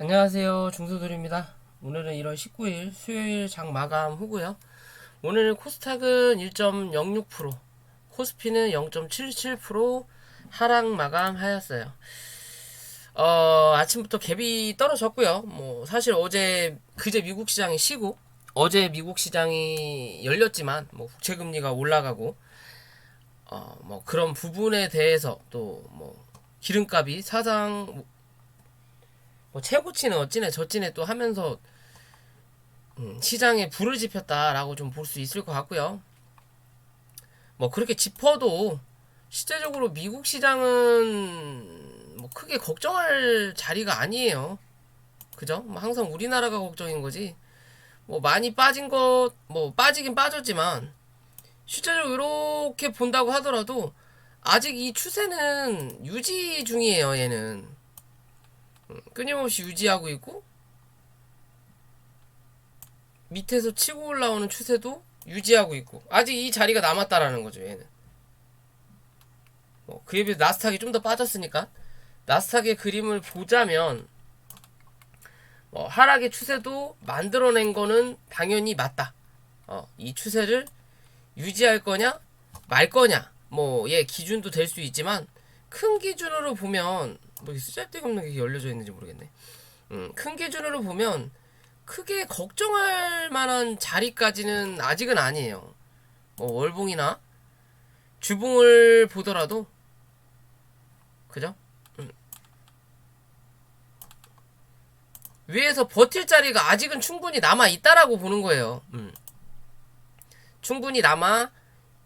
안녕하세요. 중소들입니다. 오늘은 1월 19일 수요일 장 마감 후고요. 오늘 코스닥은 1.06%, 코스피는 0.77% 하락 마감하였어요. 아침부터 갭이 떨어졌고요. 사실 그제 미국 시장이 쉬고 어제 미국 시장이 열렸지만 국채 금리가 올라가고 그런 부분에 대해서 또 기름값이 사상 최고치는 어찌네 저찌네 또 하면서 시장에 불을 지폈다라고 좀 볼 수 있을 것 같고요. 그렇게 짚어도 실제적으로 미국 시장은 크게 걱정할 자리가 아니에요. 그죠? 항상 우리나라가 걱정인 거지. 많이 빠진 빠지긴 빠졌지만 실제적으로 이렇게 본다고 하더라도 아직 이 추세는 유지 중이에요. 얘는 끊임없이 유지하고 있고 밑에서 치고 올라오는 추세도 유지하고 있고 아직 이 자리가 남았다라는 거죠. 얘는 그에 비해 나스닥이 좀 더 빠졌으니까 나스닥의 그림을 보자면 하락의 추세도 만들어낸 거는 당연히 맞다. 이 추세를 유지할 거냐 말 거냐 얘 기준도 될 수 있지만 큰 기준으로 보면 쓸데없는 게 열려져 있는지 모르겠네. 큰 기준으로 보면 크게 걱정할 만한 자리까지는 아직은 아니에요. 월봉이나 주봉을 보더라도 그죠? 위에서 버틸 자리가 아직은 충분히 남아 있다라고 보는 거예요. 충분히 남아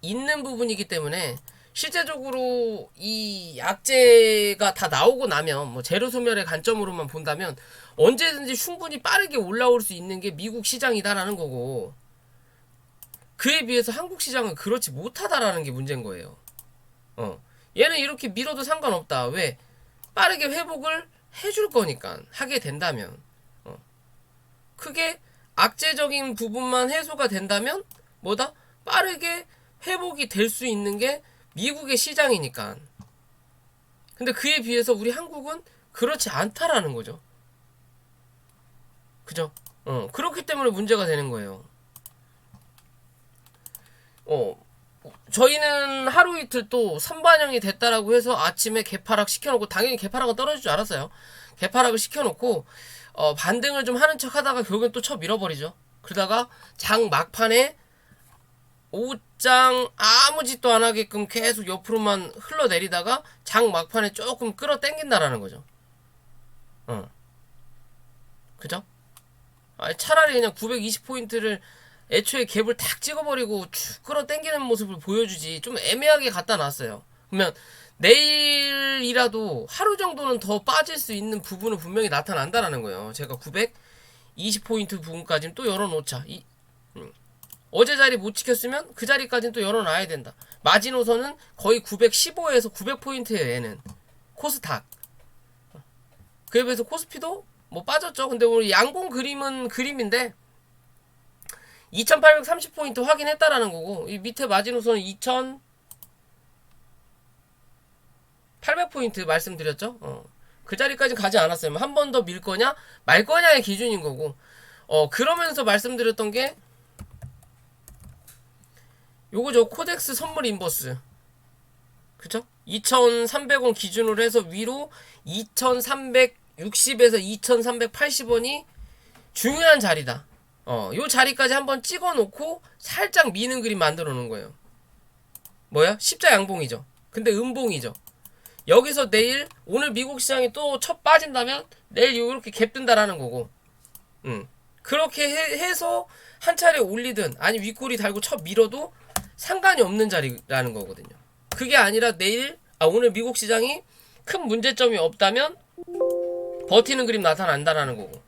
있는 부분이기 때문에 실제적으로 이 약재가 다 나오고 나면 재료 소멸의 관점으로만 본다면 언제든지 충분히 빠르게 올라올 수 있는 게 미국 시장이다라는 거고 그에 비해서 한국 시장은 그렇지 못하다라는 게 문제인 거예요. 얘는 이렇게 밀어도 상관없다. 왜? 빠르게 회복을 해줄 거니까 하게 된다면 크게 악재적인 부분만 해소가 된다면 빠르게 회복이 될 수 있는 게 미국의 시장이니까. 근데 그에 비해서 우리 한국은 그렇지 않다라는 거죠. 그죠? 그렇기 때문에 문제가 되는 거예요. 저희는 하루 이틀 또 선반영이 됐다라고 해서 아침에 개파락 시켜놓고 당연히 개파락은 떨어질 줄 알았어요. 개파락을 시켜놓고 반등을 좀 하는 척 하다가 결국엔 또 쳐 밀어버리죠. 그러다가 장 막판에 오장 아무 짓도 안 하게끔 계속 옆으로만 흘러내리다가 장 막판에 조금 끌어당긴다라는 거죠. 그죠? 차라리 그냥 920포인트를 애초에 갭을 탁 찍어버리고 쭉 끌어당기는 모습을 보여주지. 좀 애매하게 갖다 놨어요. 그러면 내일이라도 하루 정도는 더 빠질 수 있는 부분은 분명히 나타난다라는 거예요. 제가 920포인트 부분까지는 또 열어놓자. 어제 자리 못 지켰으면 그 자리까지는 또 열어놔야 된다. 마지노선은 거의 915에서 900포인트예요. 얘는 코스닥. 그에 비해서 코스피도 빠졌죠. 근데 오늘 양봉 그림은 그림인데 2830포인트 확인했다라는 거고 이 밑에 마지노선은 2800포인트 말씀드렸죠. 그 자리까지 가지 않았어요. 한 번 더 밀 거냐 말 거냐의 기준인 거고 그러면서 말씀드렸던 게 요거죠. 코덱스 선물 인버스. 그쵸? 2300원 기준으로 해서 위로 2360에서 2380원이 중요한 자리다. 요 자리까지 한번 찍어 놓고 살짝 미는 그림 만들어 놓은 거예요. 뭐야? 십자 양봉이죠. 근데 음봉이죠. 여기서 오늘 미국 시장이 또 첫 빠진다면 내일 요렇게 갭 뜬다라는 거고. 그렇게 해서 한 차례 올리든 아니 윗꼬리 달고 첫 밀어도 상관이 없는 자리라는 거거든요. 그게 아니라 오늘 미국 시장이 큰 문제점이 없다면 버티는 그림 나타난다라는 거고.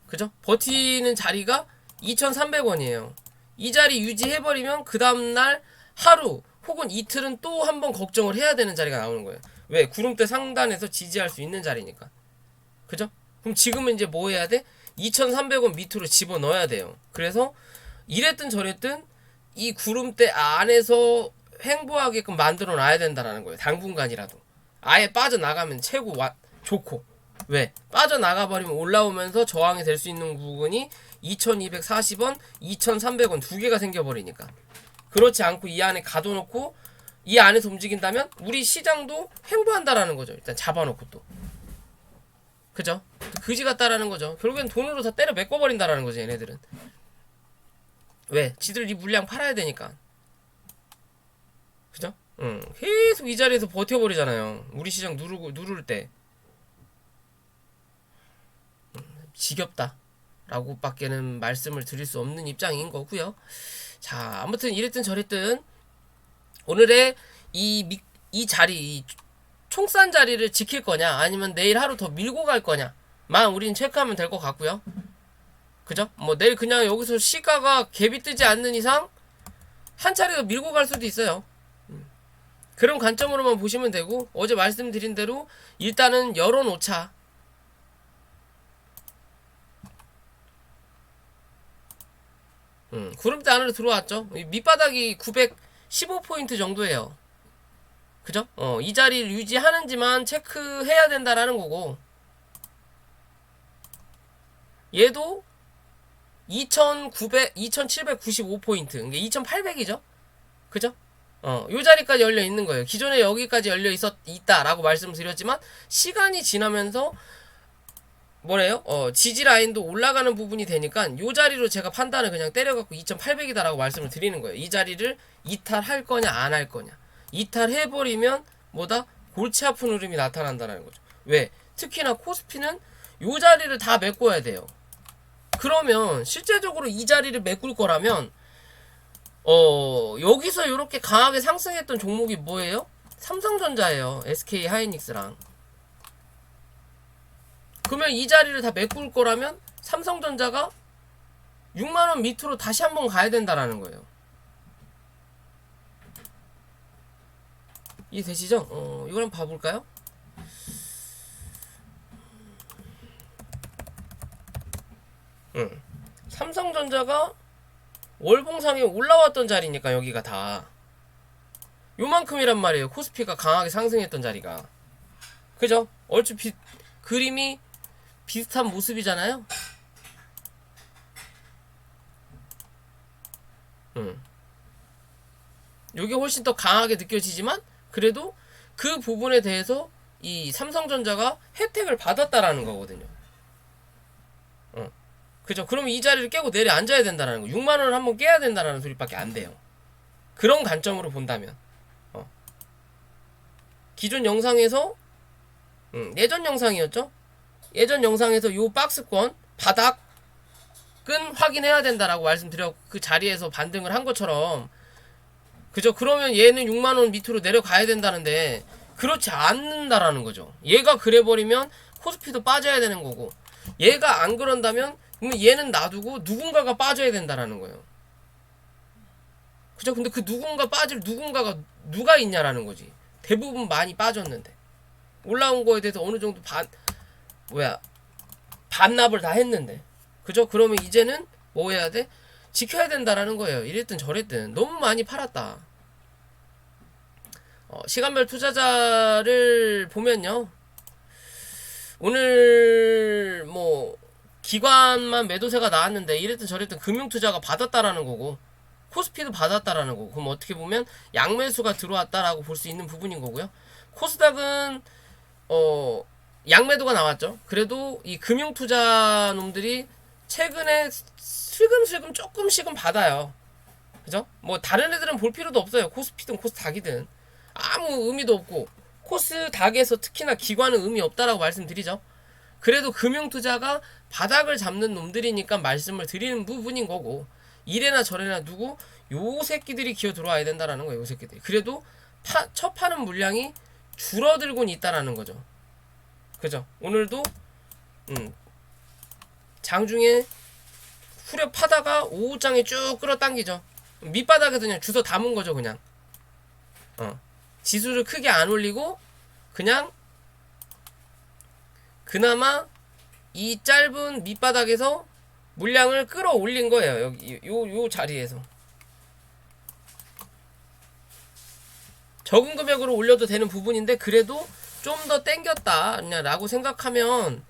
그죠? 버티는 자리가 2300원이에요. 이 자리 유지해버리면 그 다음날 하루 혹은 이틀은 또 한 번 걱정을 해야 되는 자리가 나오는 거예요. 왜? 구름대 상단에서 지지할 수 있는 자리니까. 그죠? 그럼 지금은 이제 뭐 해야 돼? 2300원 밑으로 집어넣어야 돼요. 그래서 이랬든 저랬든 이 구름대 안에서 횡보하게끔 만들어 놔야 된다는 거예요. 당분간이라도. 아예 빠져나가면 좋고. 왜? 빠져나가 버리면 올라오면서 저항이 될 수 있는 부분이 2240원, 2300원 두 개가 생겨버리니까. 그렇지 않고 이 안에 가둬놓고 이 안에서 움직인다면 우리 시장도 횡보한다라는 거죠. 일단 잡아놓고 또. 그죠? 그지 같다라는 거죠. 결국엔 돈으로 다 때려 메꿔버린다라는 거죠, 얘네들은. 왜? 지들 이 물량 팔아야 되니까. 그죠? 계속 이 자리에서 버텨버리잖아요. 우리 시장 누를 때. 지겹다. 라고 밖에는 말씀을 드릴 수 없는 입장인 거고요. 자, 아무튼 이랬든 저랬든 오늘의 이 자리, 이 총싼 자리를 지킬 거냐, 아니면 내일 하루 더 밀고 갈 거냐만 우리는 체크하면 될 것 같고요. 그죠? 뭐 내일 그냥 여기서 시가가 갭이 뜨지 않는 이상 한 차례 더 밀고 갈 수도 있어요. 그런 관점으로만 보시면 되고, 어제 말씀드린 대로 일단은 열어놓자. 구름대 안으로 들어왔죠. 밑바닥이 915포인트 정도예요. 그죠? 이 자리를 유지하는지만 체크해야 된다라는 거고, 얘도 2795포인트, 그러니까 2800이죠? 그죠? 요 자리까지 열려 있는 거예요. 기존에 여기까지 열려 있다라고 말씀드렸지만, 시간이 지나면서 뭐래요? 지지 라인도 올라가는 부분이 되니까 요 자리로 제가 판단을 그냥 때려갖고 2800이다라고 말씀을 드리는 거예요. 이 자리를 이탈할 거냐 안 할 거냐. 이탈해버리면 뭐다? 골치 아픈 흐름이 나타난다는 거죠. 왜? 특히나 코스피는 요 자리를 다 메꿔야 돼요. 그러면 실제적으로 이 자리를 메꿀 거라면 여기서 이렇게 강하게 상승했던 종목이 뭐예요? 삼성전자예요. SK 하이닉스랑. 그러면 이 자리를 다 메꿀 거라면 삼성전자가 6만원 밑으로 다시 한번 가야 된다라는 거예요. 이해되시죠? 이걸 한번 봐볼까요? 삼성전자가 월봉상에 올라왔던 자리니까 여기가 다 요만큼이란 말이에요. 코스피가 강하게 상승했던 자리가. 그죠? 얼추 그림이 비슷한 모습이잖아요. 요게 훨씬 더 강하게 느껴지지만 그래도 그 부분에 대해서 이 삼성전자가 혜택을 받았다라는 거거든요. 그죠? 그러면 이 자리를 깨고 내려 앉아야 된다는 거. 6만원을 한번 깨야 된다는 소리밖에 안 돼요. 그런 관점으로 본다면. 기존 영상에서 예전 영상이었죠? 예전 영상에서 요 박스권 바닥은 확인해야 된다라고 말씀드렸고, 그 자리에서 반등을 한 것처럼, 그죠? 그러면 얘는 6만원 밑으로 내려가야 된다는데 그렇지 않는다라는 거죠. 얘가 그래버리면 코스피도 빠져야 되는 거고, 얘가 안 그런다면 그러면 얘는 놔두고 누군가가 빠져야 된다라는 거예요. 그죠? 근데 그 누군가 빠질 누군가가 누가 있냐라는 거지. 대부분 많이 빠졌는데 올라온 거에 대해서 어느 정도 반납을 다 했는데, 그죠? 그러면 이제는 뭐 해야 돼? 지켜야 된다라는 거예요. 이랬든 저랬든 너무 많이 팔았다. 시간별 투자자를 보면요, 오늘 뭐 기관만 매도세가 나왔는데 이랬든 저랬든 금융투자가 받았다라는 거고, 코스피도 받았다라는 거고, 그럼 어떻게 보면 양매수가 들어왔다라고 볼 수 있는 부분인 거고요. 코스닥은 양매도가 나왔죠. 그래도 이 금융투자 놈들이 최근에 슬금슬금 조금씩은 받아요. 그죠? 뭐 다른 애들은 볼 필요도 없어요. 코스피든 코스닥이든 아무 의미도 없고, 코스닥에서 특히나 기관은 의미 없다라고 말씀드리죠. 그래도 금융투자가 바닥을 잡는 놈들이니까 말씀을 드리는 부분인 거고, 이래나 저래나 누구 요 새끼들이 기어 들어와야 된다라는 거예요. 요 새끼들이. 그래도 첫 파는 물량이 줄어들곤 있다라는 거죠. 그죠? 오늘도 장중에 후려 파다가 오후장에 쭉 끌어당기죠. 밑바닥에서 그냥 주워 담은 거죠. 그냥 지수를 크게 안 올리고 그냥 그나마 이 짧은 밑바닥에서 물량을 끌어올린 거예요. 여기 요 자리에서 적은 금액으로 올려도 되는 부분인데, 그래도 좀 더 땡겼다 라고 생각하면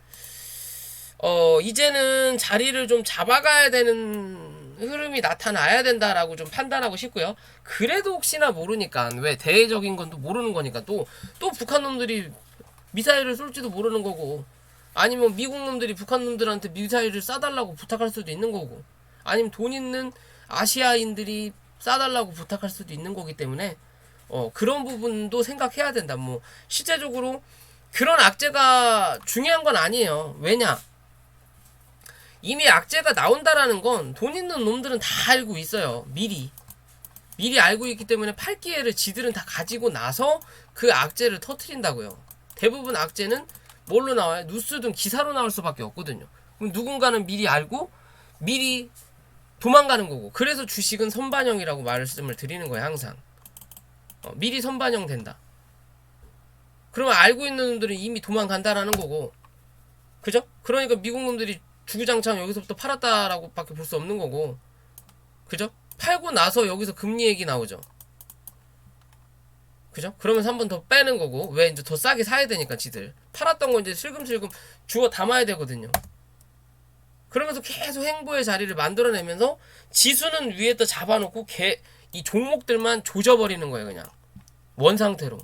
이제는 자리를 좀 잡아가야 되는 흐름이 나타나야 된다라고 좀 판단하고 싶고요. 그래도 혹시나 모르니까, 왜 대외적인 건 또 모르는 거니까, 또 북한 놈들이 미사일을 쏠지도 모르는 거고, 아니면 미국 놈들이 북한 놈들한테 미사일을 쏴달라고 부탁할 수도 있는 거고, 아니면 돈 있는 아시아인들이 쏴달라고 부탁할 수도 있는 거기 때문에 그런 부분도 생각해야 된다. 뭐 실제적으로 그런 악재가 중요한 건 아니에요. 왜냐? 이미 악재가 나온다라는 건 돈 있는 놈들은 다 알고 있어요. 미리 알고 있기 때문에 팔 기회를 지들은 다 가지고 나서 그 악재를 터트린다고요. 대부분 악재는 뭘로 나와요? 뉴스든 기사로 나올 수밖에 없거든요. 그럼 누군가는 미리 알고 미리 도망가는 거고, 그래서 주식은 선반영이라고 말씀을 드리는 거예요. 항상 미리 선반영 된다. 그러면 알고 있는 놈들은 이미 도망간다라는 거고, 그죠? 그러니까 미국 놈들이 주구장창 여기서부터 팔았다라고 밖에 볼 수 없는 거고, 그죠? 팔고 나서 여기서 금리 얘기 나오죠. 그죠? 그러면서 한 번 더 빼는 거고, 왜 이제 더 싸게 사야 되니까 지들 팔았던 거 이제 슬금슬금 주워 담아야 되거든요. 그러면서 계속 행보의 자리를 만들어내면서 지수는 위에다 잡아놓고 이 종목들만 조져버리는 거예요. 그냥 원 상태로.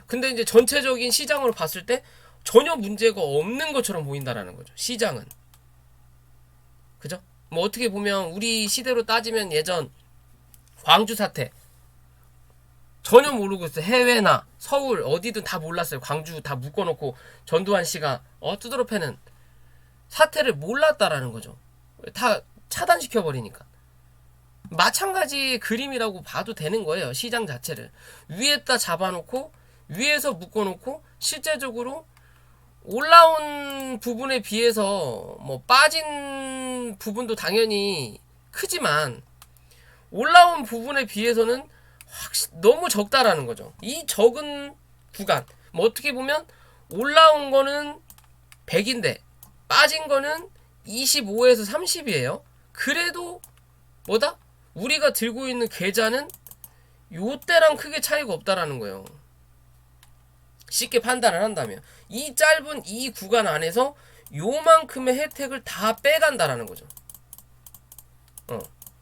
근데 이제 전체적인 시장으로 봤을 때 전혀 문제가 없는 것처럼 보인다라는 거죠. 시장은. 그죠? 뭐 어떻게 보면 우리 시대로 따지면 예전 광주 사태 전혀 모르고 있어요. 해외나 서울 어디든 다 몰랐어요. 광주 다 묶어놓고 전두환 씨가 두드러 패는 사태를 몰랐다라는 거죠. 다 차단시켜버리니까. 마찬가지 그림이라고 봐도 되는 거예요. 시장 자체를 위에다 잡아놓고 위에서 묶어놓고 실제적으로 올라온 부분에 비해서 뭐 빠진 부분도 당연히 크지만 올라온 부분에 비해서는 너무 적다라는 거죠. 이 적은 구간, 뭐 어떻게 보면 올라온 거는 100인데 빠진 거는 25에서 30이에요. 그래도 뭐다? 우리가 들고 있는 계좌는 요때랑 크게 차이가 없다라는 거예요. 쉽게 판단을 한다면 이 짧은 이 구간 안에서 요만큼의 혜택을 다 빼간다라는 거죠.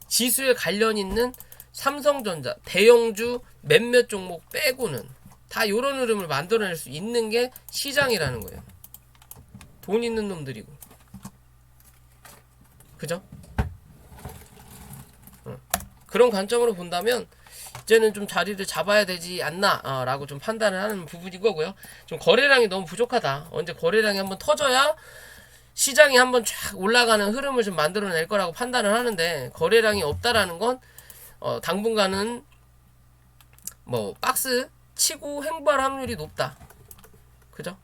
지수에 관련 있는 삼성전자, 대형주 몇몇 종목 빼고는 다 요런 흐름을 만들어낼 수 있는 게 시장이라는 거예요. 돈 있는 놈들이고. 그죠? 그런 관점으로 본다면 이제는 좀 자리를 잡아야 되지 않나 라고 좀 판단을 하는 부분인 거고요. 좀 거래량이 너무 부족하다. 언제 거래량이 한번 터져야 시장이 한번 쫙 올라가는 흐름을 좀 만들어낼 거라고 판단을 하는데, 거래량이 없다라는 건 당분간은 뭐 박스 치고 행보할 확률이 높다. 그죠?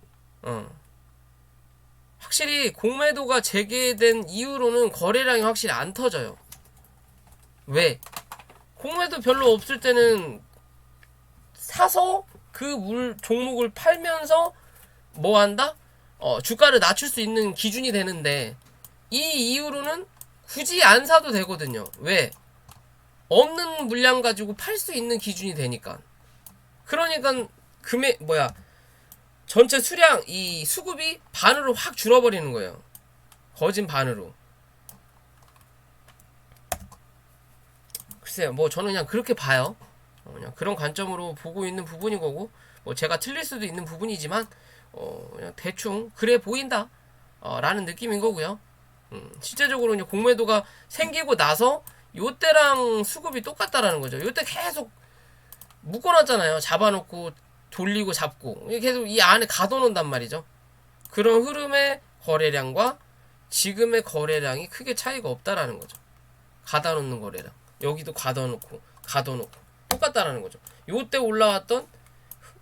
확실히 공매도가 재개된 이후로는 거래량이 확실히 안 터져요. 왜? 공매도 별로 없을 때는 사서 그 종목을 팔면서 뭐 한다? 주가를 낮출 수 있는 기준이 되는데, 이 이후로는 굳이 안 사도 되거든요. 왜? 없는 물량 가지고 팔 수 있는 기준이 되니까. 그러니까 전체 수량, 이 수급이 반으로 확 줄어버리는 거예요. 거진 반으로. 글쎄요, 뭐 저는 그냥 그렇게 봐요. 그냥 그런 관점으로 보고 있는 부분인 거고, 뭐 제가 틀릴 수도 있는 부분이지만 그냥 대충 그래 보인다 라는 느낌인 거고요. 실제적으로 이제 공매도가 생기고 나서 요때랑 수급이 똑같다라는 거죠. 요때 계속 묶어놨잖아요. 잡아놓고 돌리고 잡고 계속 이 안에 가둬놓는단 말이죠. 그런 흐름의 거래량과 지금의 거래량이 크게 차이가 없다라는 거죠. 가다놓는 거래량, 여기도 가둬놓고 똑같다라는 거죠. 요때 올라왔던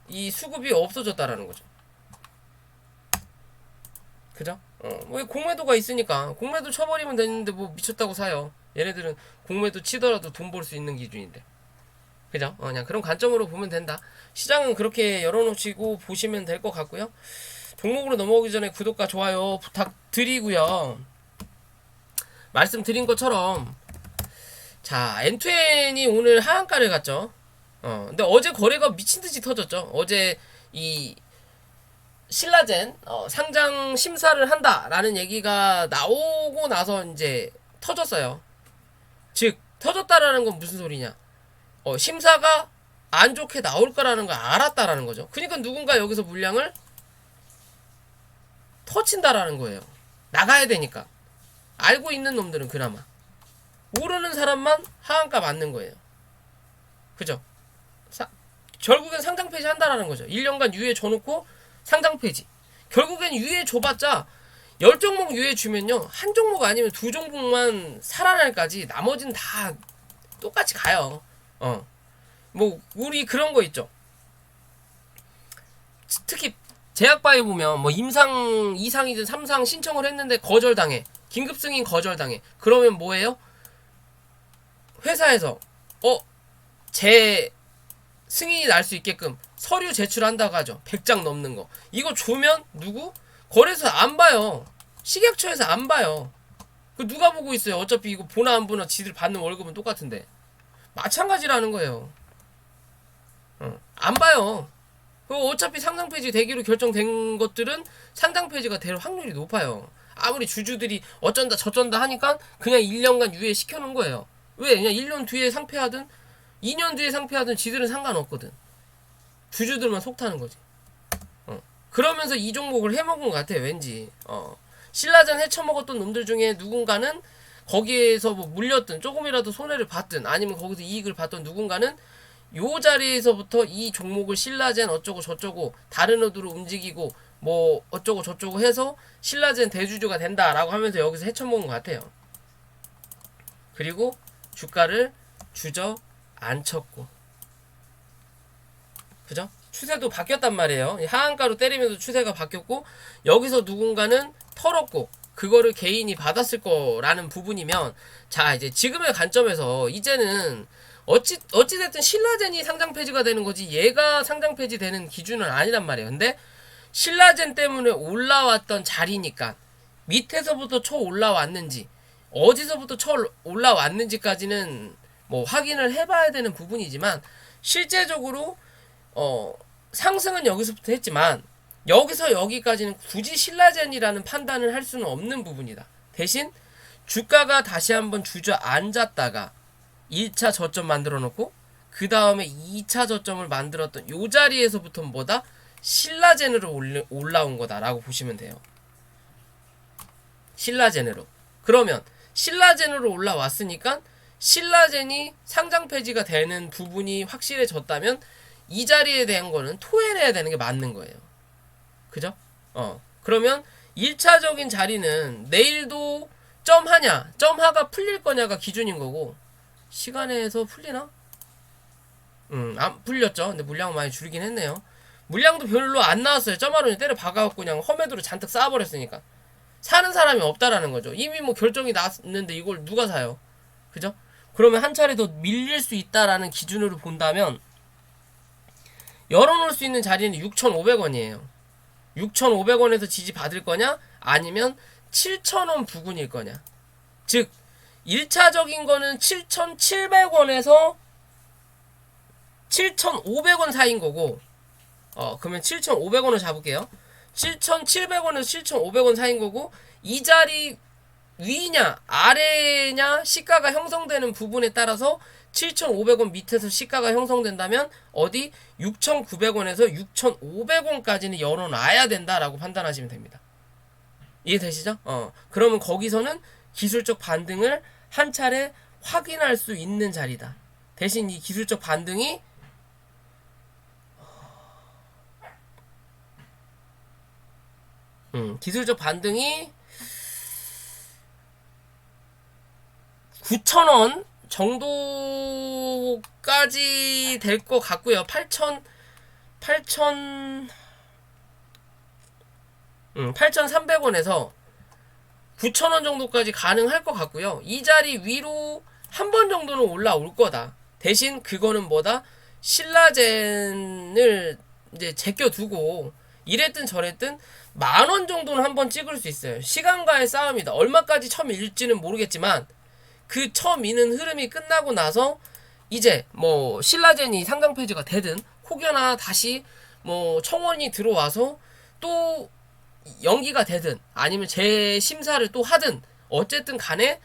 이 수급이 없어졌다라는 거죠. 그죠? 왜 공매도가 있으니까 공매도 쳐버리면 되는데 뭐 미쳤다고 사요. 얘네들은 공매도 치더라도 돈 벌 수 있는 기준인데. 그죠? 그냥 그런 관점으로 보면 된다. 시장은 그렇게 열어놓으시고 보시면 될 것 같고요. 종목으로 넘어오기 전에 구독과 좋아요 부탁드리고요. 말씀드린 것처럼 자, 엔투엔이 오늘 하한가를 갔죠. 근데 어제 거래가 미친듯이 터졌죠. 어제 이 신라젠 상장 심사를 한다라는 얘기가 나오고 나서 이제 터졌어요. 즉 터졌다라는 건 무슨 소리냐? 심사가 안 좋게 나올 거라는 걸 알았다라는 거죠. 그러니까 누군가 여기서 물량을 터친다라는 거예요. 나가야 되니까. 알고 있는 놈들은 그나마. 모르는 사람만 하한가 맞는 거예요. 그죠? 결국엔 상장 폐지 한다라는 거죠. 1년간 유예 줘놓고 상장 폐지. 결국엔 유예 줘봤자 10종목 유예 주면요. 한 종목 아니면 2종목만 살아날까지 나머지는 다 똑같이 가요. 뭐 우리 그런 거 있죠. 특히 제약바에 보면 뭐 임상 2상이든 3상 신청을 했는데 거절당해. 긴급 승인 거절당해. 그러면 뭐예요? 회사에서 제 승인이 날 수 있게끔 서류 제출한다고 하죠. 100장 넘는 거. 이거 주면 누구? 거래소 안 봐요. 식약처에서 안 봐요. 그 누가 보고 있어요? 어차피 이거 보나 안 보나 지들 받는 월급은 똑같은데. 마찬가지라는 거예요. 안 봐요. 어차피 상장 폐지 되기로 결정된 것들은 상장 폐지가 될 확률이 높아요. 아무리 주주들이 어쩐다 저쩐다 하니까 그냥 1년간 유예 시켜놓은 거예요. 왜? 그냥 1년 뒤에 상폐하든 2년 뒤에 상폐하든 지들은 상관없거든. 주주들만 속 타는 거지. 그러면서 이 종목을 해먹은 것 같아요. 왠지. 신라젠 헤쳐먹었던 놈들 중에 누군가는 거기에서 뭐 물렸든 조금이라도 손해를 봤든 아니면 거기서 이익을 봤던 누군가는 요 자리에서부터 이 종목을 신라젠 어쩌고 저쩌고 다른 의도로 움직이고 뭐 어쩌고 저쩌고 해서 신라젠 대주주가 된다라고 하면서 여기서 헤쳐먹은 것 같아요. 그리고 주가를 주저앉혔고, 그죠? 추세도 바뀌었단 말이에요. 하한가로 때리면서 추세가 바뀌었고 여기서 누군가는 털었고 그거를 개인이 받았을 거라는 부분이면, 자 이제 지금의 관점에서 이제는 어찌됐든 신라젠이 상장 폐지가 되는 거지 얘가 상장 폐지 되는 기준은 아니란 말이에요. 근데 신라젠 때문에 올라왔던 자리니까 밑에서부터 쳐 올라왔는지 어디서부터 쳐 올라왔는지까지는 뭐 확인을 해봐야 되는 부분이지만, 실제적으로 상승은 여기서부터 했지만 여기서 여기까지는 굳이 신라젠이라는 판단을 할 수는 없는 부분이다. 대신 주가가 다시 한번 주저앉았다가 1차 저점 만들어 놓고 그 다음에 2차 저점을 만들었던 요 자리에서부터 뭐다? 신라젠으로 올라온 거다라고 보시면 돼요. 신라젠으로. 그러면 신라젠으로 올라왔으니까 신라젠이 상장 폐지가 되는 부분이 확실해졌다면 이 자리에 대한 거는 토해내야 되는 게 맞는 거예요. 그죠? 그러면 1차적인 자리는 내일도 점하냐, 점하가 풀릴 거냐가 기준인 거고, 시간에서 풀리나? 안 풀렸죠. 근데 물량 많이 줄이긴 했네요. 물량도 별로 안 나왔어요. 점하로 때려 박아갖고 그냥 험해도로 잔뜩 쌓아버렸으니까. 사는 사람이 없다라는 거죠. 이미 뭐 결정이 났는데 이걸 누가 사요? 그죠? 그러면 한 차례 더 밀릴 수 있다라는 기준으로 본다면 열어놓을 수 있는 자리는 6,500원이에요. 6,500원에서 지지 받을 거냐? 아니면 7,000원 부근일 거냐? 즉 1차적인 거는 7,700원에서 7,500원 사이인 거고, 그러면 7,500원을 잡을게요. 7,700원에서 7,500원 사이인 거고, 이 자리 위냐 아래냐 시가가 형성되는 부분에 따라서 7,500원 밑에서 시가가 형성된다면 어디 6,900원에서 6,500원까지는 열어놔야 된다라고 판단하시면 됩니다. 이해되시죠? 그러면 거기서는 기술적 반등을 한 차례 확인할 수 있는 자리다. 대신 이 기술적 반등이 기술적 반등이 9,000원 정도까지 될 것 같고요. 8,300원에서 9,000원 정도까지 가능할 것 같고요. 이 자리 위로 한 번 정도는 올라올 거다. 대신 그거는 뭐다? 신라젠을 이제 제껴두고 이랬든 저랬든 10,000원 정도는 한번 찍을 수 있어요. 시간과의 싸움이다. 얼마까지 쳐밀지는 모르겠지만 그 쳐미는 흐름이 끝나고 나서 이제 뭐 신라젠이 상장 폐지가 되든 혹여나 다시 뭐 청원이 들어와서 또 연기가 되든 아니면 재심사를 또 하든 어쨌든 간에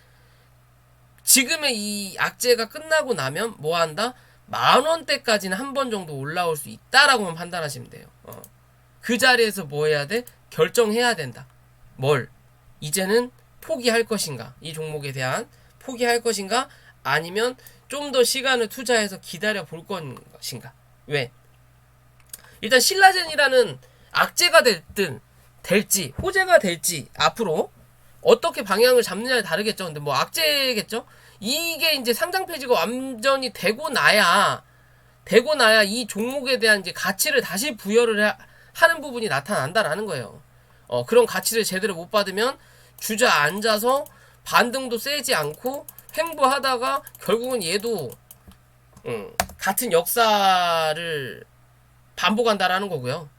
지금의 이 악재가 끝나고 나면 뭐 한다? 10,000원대까지는 한 번 정도 올라올 수 있다라고만 판단하시면 돼요. 그 자리에서 뭐 해야 돼? 결정해야 된다. 뭘? 이제는 포기할 것인가? 이 종목에 대한 포기할 것인가? 아니면 좀 더 시간을 투자해서 기다려 볼 것인가? 왜? 일단 신라젠이라는 악재가 될지 호재가 될지 앞으로 어떻게 방향을 잡느냐에 다르겠죠. 근데 뭐 악재겠죠. 이게 이제 상장 폐지가 완전히 되고 나야 이 종목에 대한 이제 가치를 다시 부여를 하는 부분이 나타난다라는 거예요. 그런 가치를 제대로 못 받으면 주저앉아서 반등도 세지 않고 횡보하다가 결국은 얘도 같은 역사를 반복한다라는 거고요.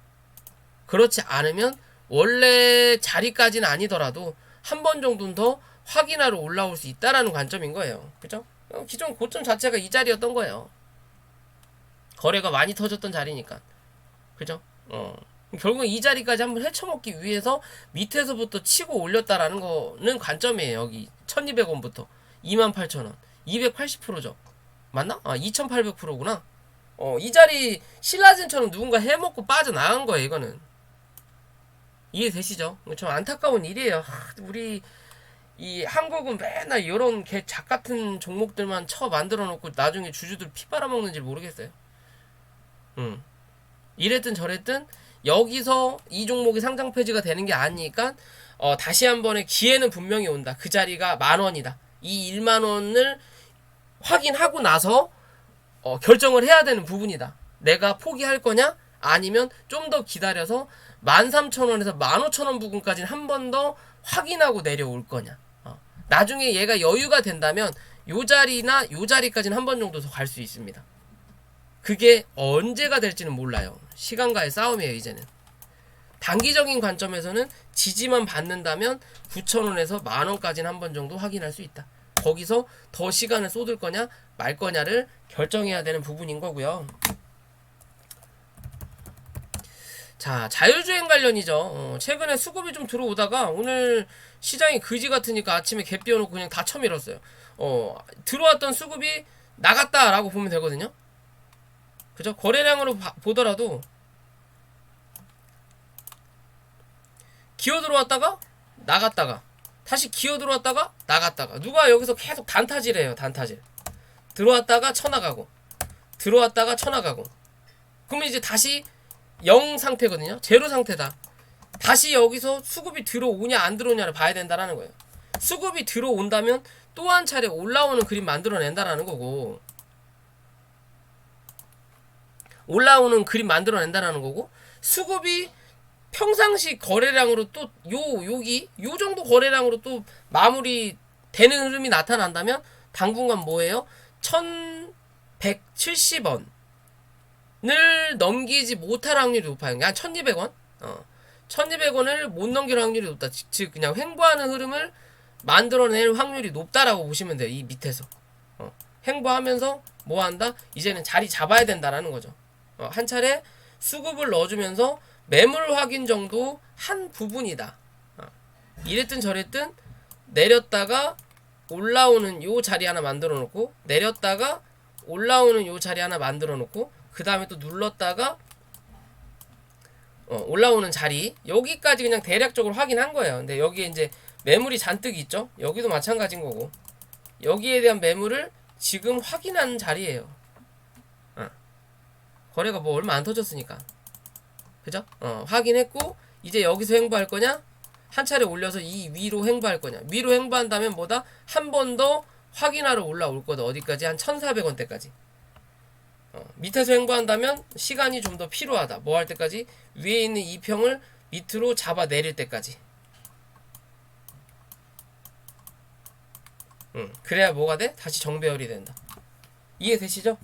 그렇지 않으면 원래 자리까지는 아니더라도 한 번 정도는 더 확인하러 올라올 수 있다라는 관점인 거예요. 그죠? 기존 고점 자체가 이 자리였던 거예요. 거래가 많이 터졌던 자리니까. 그죠? 결국 이 자리까지 한번 헤쳐먹기 위해서 밑에서부터 치고 올렸다라는 거는 관점이에요. 여기 1200원부터 28,000원 280%죠. 맞나? 2800%구나. 이 자리 신라젠처럼 누군가 해먹고 빠져나간 거예요. 이거는 이해되시죠? 좀 안타까운 일이에요. 우리 이 한국은 맨날 이런 개 작같은 종목들만 만들어 놓고 나중에 주주들 피 빨아먹는지 모르겠어요. 이랬든 저랬든 여기서 이 종목이 상장 폐지가 되는 게 아니니까 다시 한 번의 기회는 분명히 온다. 그 자리가 10,000원이다. 이 10,000원을 확인하고 나서 결정을 해야 되는 부분이다. 내가 포기할 거냐? 아니면 좀 더 기다려서 13,000원에서 15,000원 부근까지는 한 번 더 확인하고 내려올 거냐. 나중에 얘가 여유가 된다면 요 자리나 요 자리까지는 한 번 정도 더 갈 수 있습니다. 그게 언제가 될지는 몰라요. 시간과의 싸움이에요. 이제는 단기적인 관점에서는 지지만 받는다면 9,000원에서 10,000원까지는 한 번 정도 확인할 수 있다. 거기서 더 시간을 쏟을 거냐 말 거냐를 결정해야 되는 부분인 거고요. 자, 자율주행 관련이죠. 최근에 수급이 좀 들어오다가 오늘 시장이 그지 같으니까 아침에 개 띄워놓고 그냥 다 쳐밀었어요. 들어왔던 수급이 나갔다라고 보면 되거든요. 그죠? 거래량으로 보더라도 기어 들어왔다가 나갔다가 다시 기어 들어왔다가 나갔다가 누가 여기서 계속 단타질해요. 단타질. 들어왔다가 쳐나가고 들어왔다가 쳐나가고 그러면 이제 다시 0 상태거든요. 제로 상태다. 다시 여기서 수급이 들어오냐 안 들어오냐를 봐야 된다라는 거예요. 수급이 들어온다면 또 한 차례 올라오는 그림 만들어낸다라는 거고 올라오는 그림 만들어낸다라는 거고 수급이 평상시 거래량으로 또 여기 요 정도 거래량으로 또 마무리 되는 흐름이 나타난다면 당분간 뭐예요? 1,170원을 넘기지 못할 확률이 높아요. 그냥 1,200원? 1,200원을 못 넘길 확률이 높다. 즉 그냥 횡보하는 흐름을 만들어낼 확률이 높다라고 보시면 돼요. 이 밑에서 횡보하면서 뭐 한다? 이제는 자리 잡아야 된다라는 거죠. 한 차례 수급을 넣어주면서 매물 확인 정도 한 부분이다. 이랬든 저랬든 내렸다가 올라오는 요 자리 하나 만들어 놓고 내렸다가 올라오는 요 자리 하나 만들어 놓고 그 다음에 또 눌렀다가 올라오는 자리 여기까지 그냥 대략적으로 확인한 거예요. 근데 여기에 이제 매물이 잔뜩 있죠. 여기도 마찬가지인 거고 여기에 대한 매물을 지금 확인한 자리예요. 거래가 뭐 얼마 안 터졌으니까 그죠? 확인했고 이제 여기서 횡보할 거냐? 한 차례 올려서 이 위로 횡보할 거냐? 위로 횡보한다면 뭐다? 한 번 더 확인하러 올라올 거다. 어디까지? 한 1,400원대까지. 밑에서 횡보한다면 시간이 좀 더 필요하다. 뭐 할 때까지? 위에 있는 이 평을 밑으로 잡아 내릴 때까지. 그래야 뭐가 돼? 다시 정배열이 된다. 이해되시죠?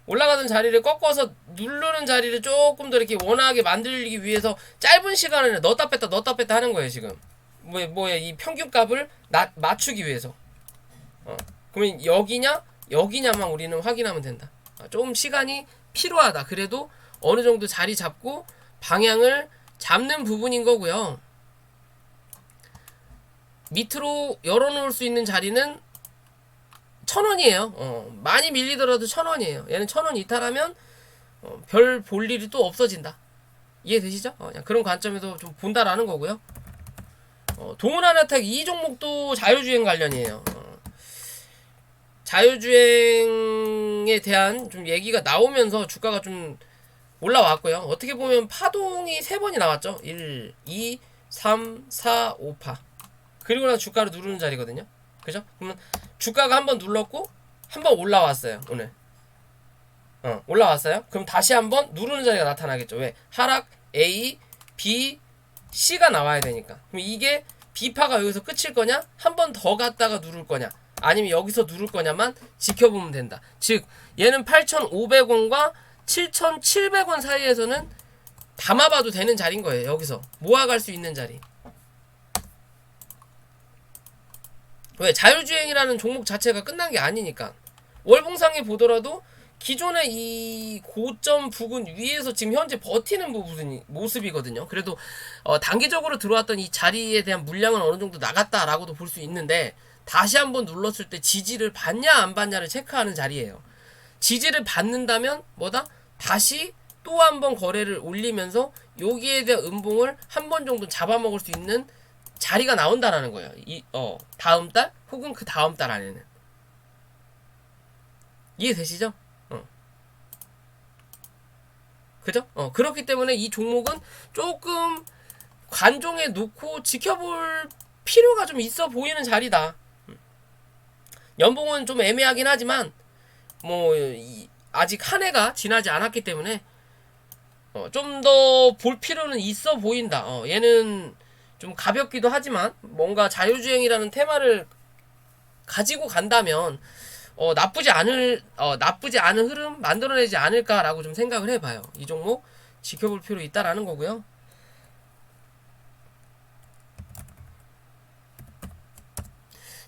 올라가던 자리를 꺾어서 누르는 자리를 조금 더 이렇게 원하게 만들기 위해서 짧은 시간을 넣었다 뺐다 하는 거예요, 지금. 뭐야, 이 평균값을 맞추기 위해서. 그러면 여기냐만 우리는 확인하면 된다. 좀 시간이 필요하다. 그래도 어느 정도 자리 잡고 방향을 잡는 부분인 거고요. 밑으로 열어놓을 수 있는 자리는 1,000원이에요. 많이 밀리더라도 1,000원이에요. 얘는 1,000원 이탈하면 별 볼 일이 또 없어진다. 이해되시죠? 그냥 그런 관점에서 좀 본다라는 거고요. 동원하나택 이 종목도 자율주행 관련이에요. 자율주행에 대한 좀 얘기가 나오면서 주가가 좀 올라왔고요. 어떻게 보면 파동이 3번이 나왔죠. 1, 2, 3, 4, 5파. 그리고 나서 주가를 누르는 자리거든요. 그죠? 그러면 주가가 한번 눌렀고 한번 올라왔어요. 오늘. 올라왔어요. 그럼 다시 한번 누르는 자리가 나타나겠죠. 왜? 하락 A, B, C가 나와야 되니까. 그럼 이게 B파가 여기서 끝일 거냐? 한 번 더 갔다가 누를 거냐? 아니면 여기서 누를 거냐만 지켜보면 된다. 즉 얘는 8,500원과 7,700원 사이에서는 담아봐도 되는 자리인 거예요. 여기서 모아갈 수 있는 자리. 왜? 자율주행이라는 종목 자체가 끝난 게 아니니까. 월봉상에 보더라도 기존의 이 고점 부근 위에서 지금 현재 버티는 모습이거든요. 그래도 단기적으로 들어왔던 이 자리에 대한 물량은 어느 정도 나갔다라고도 볼 수 있는데, 다시 한번 눌렀을 때 지지를 받냐 안 받냐를 체크하는 자리예요. 지지를 받는다면 뭐다? 다시 또 한 번 거래를 올리면서 여기에 대한 음봉을 한 번 정도 잡아먹을 수 있는 자리가 나온다라는 거예요. 다음 달 혹은 그 다음 달 안에는. 이해되시죠? 그죠? 그렇기 때문에 이 종목은 조금 관종에 놓고 지켜볼 필요가 좀 있어 보이는 자리다. 연봉은 좀 애매하긴 하지만 아직 한 해가 지나지 않았기 때문에 좀 더 볼 필요는 있어 보인다. 얘는 좀 가볍기도 하지만 뭔가 자율주행이라는 테마를 가지고 간다면 나쁘지 않은 흐름 만들어내지 않을까라고 좀 생각을 해봐요. 이 종목 지켜볼 필요 있다라는 거고요.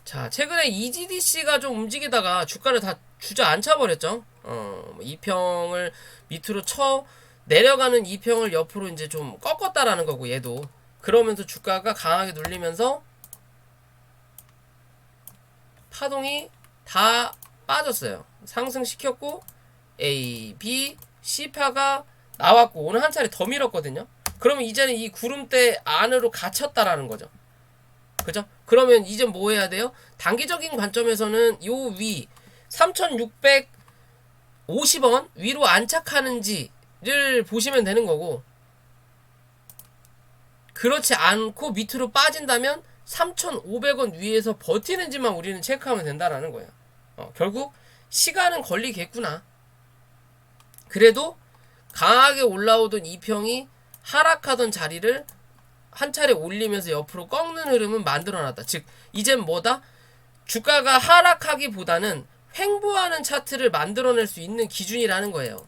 자, 최근에 EGDC가 좀 움직이다가 주가를 다 주저앉혀 버렸죠. 2평을 밑으로 쳐 내려가는 2평을 옆으로 이제 좀 꺾었다라는 거고, 얘도 그러면서 주가가 강하게 눌리면서 파동이 다 빠졌어요. 상승시켰고 A, B, C파가 나왔고 오늘 한 차례 더 밀었거든요. 그러면 이제는 이 구름대 안으로 갇혔다라는 거죠. 그죠? 그러면 이제 뭐 해야 돼요? 단기적인 관점에서는 요 위 3,650원 위로 안착하는지를 보시면 되는 거고, 그렇지 않고 밑으로 빠진다면 3,500원 위에서 버티는지만 우리는 체크하면 된다라는 거예요. 결국 시간은 걸리겠구나. 그래도 강하게 올라오던 2평이 하락하던 자리를 한 차례 올리면서 옆으로 꺾는 흐름은 만들어놨다. 즉 이젠 뭐다? 주가가 하락하기보다는 횡보하는 차트를 만들어낼 수 있는 기준이라는 거예요.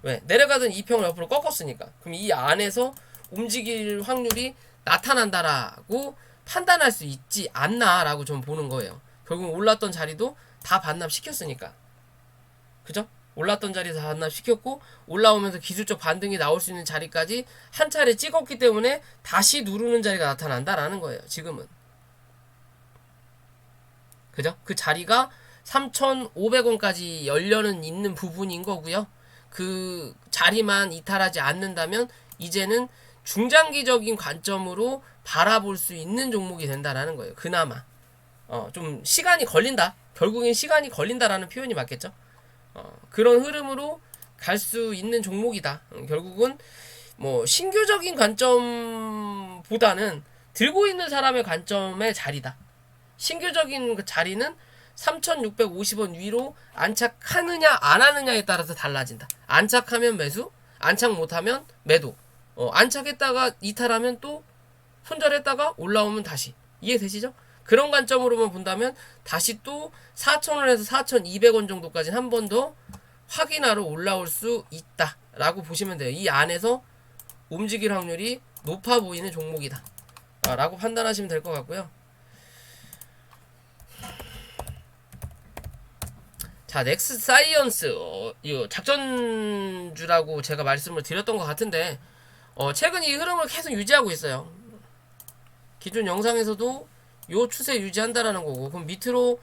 왜? 내려가던 2평을 옆으로 꺾었으니까. 그럼 이 안에서 움직일 확률이 나타난다라고 판단할 수 있지 않나라고 좀 보는 거예요. 결국 올랐던 자리도 다 반납시켰으니까. 그죠? 올랐던 자리에서 반납시켰고 올라오면서 기술적 반등이 나올 수 있는 자리까지 한 차례 찍었기 때문에 다시 누르는 자리가 나타난다라는 거예요. 지금은. 그죠? 그 자리가 3,500원까지 열려는 있는 부분인 거고요. 그 자리만 이탈하지 않는다면 이제는 중장기적인 관점으로 바라볼 수 있는 종목이 된다라는 거예요. 그나마 좀 시간이 걸린다. 결국엔 시간이 걸린다라는 표현이 맞겠죠. 그런 흐름으로 갈 수 있는 종목이다. 결국은 뭐 신규적인 관점보다는 들고 있는 사람의 관점의 자리다. 신규적인 그 자리는 3,650원 위로 안착하느냐 안 하느냐에 따라서 달라진다. 안착하면 매수, 안착 못하면 매도. 안착했다가 이탈하면 또 손절했다가 올라오면 다시. 이해되시죠? 그런 관점으로만 본다면 다시 또 4,000원에서 4,200원 정도까지 한 번 더 확인하러 올라올 수 있다라고 보시면 돼요. 이 안에서 움직일 확률이 높아 보이는 종목이다 라고 판단하시면 될 것 같고요. 자, 넥스사이언스 이 작전주라고 제가 말씀을 드렸던 것 같은데 최근 이 흐름을 계속 유지하고 있어요. 기존 영상에서도 요 추세 유지한다라는 거고, 그럼 밑으로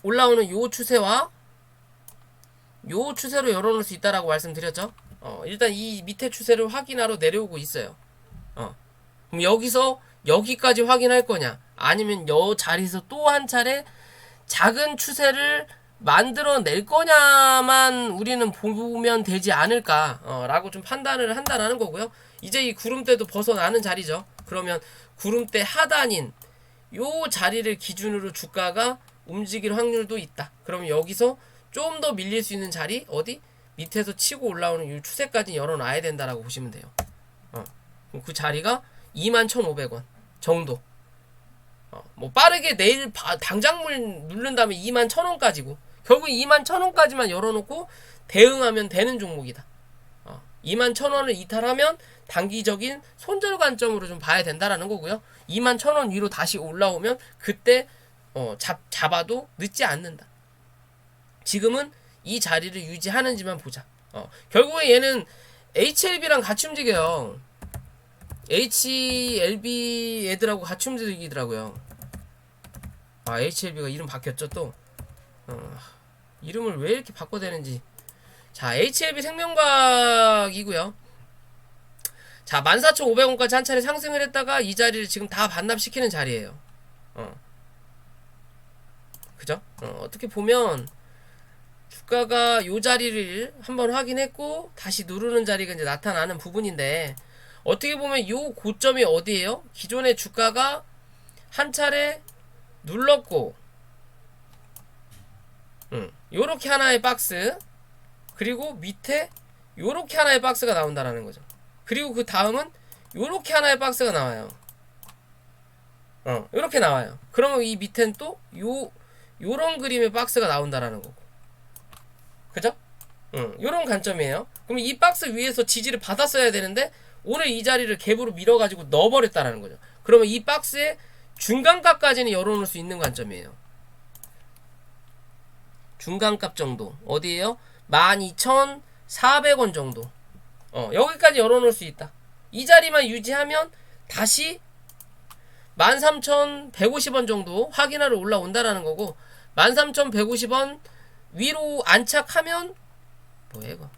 올라오는 요 추세와 요 추세로 열어놓을 수 있다라고 말씀드렸죠. 일단 이 밑에 추세를 확인하러 내려오고 있어요. 그럼 여기서 여기까지 확인할 거냐, 아니면 요 자리에서 또 한 차례 작은 추세를 만들어낼 거냐만 우리는 보면 되지 않을까 라고 좀 판단을 한다라는 거고요. 이제 이 구름대도 벗어나는 자리죠. 그러면 구름대 하단인 요 자리를 기준으로 주가가 움직일 확률도 있다. 그러면 여기서 좀 더 밀릴 수 있는 자리, 어디? 밑에서 치고 올라오는 이 추세까지 열어놔야 된다라고 보시면 돼요. 그럼 그 자리가 21,500원 정도. 뭐 빠르게 내일 당장 누른 다음에 21,000원까지고, 결국 21,000원까지만 열어놓고 대응하면 되는 종목이다. 21,000원을 이탈하면 단기적인 손절 관점으로 좀 봐야 된다라는 거고요. 21,000원 위로 다시 올라오면 그때 잡아도 늦지 않는다. 지금은 이 자리를 유지하는지만 보자. 결국에 얘는 HLB랑 같이 움직여요. HLB 애들하고 같이 움직이더라고요. HLB가 이름 바뀌었죠 또. 이름을 왜 이렇게 바꿔대는지. 자, HLB 생명과학이고요. 자, 14,500원까지 한 차례 상승을 했다가 이 자리를 지금 다 반납시키는 자리예요. 그죠? 어떻게 보면 주가가 요 자리를 한번 확인했고 다시 누르는 자리가 이제 나타나는 부분인데, 어떻게 보면 요 고점이 어디예요? 기존의 주가가 한 차례 눌렀고, 요렇게 하나의 박스, 그리고 밑에 요렇게 하나의 박스가 나온다라는 거죠. 그리고 그 다음은 요렇게 하나의 박스가 나와요. 요렇게 나와요. 그러면 이 밑엔 또 요런 그림의 박스가 나온다라는 거고. 그죠? 요런 관점이에요. 그럼 이 박스 위에서 지지를 받았어야 되는데 오늘 이 자리를 갭으로 밀어가지고 넣어버렸다라는 거죠. 그러면 이 박스의 중간값까지는 열어놓을 수 있는 관점이에요. 중간값 정도 어디에요? 12,400원 정도. 여기까지 열어놓을 수 있다. 이 자리만 유지하면 다시 13,150원 정도 확인하러 올라온다라는 거고, 13,150원 위로 안착하면 뭐야 이거?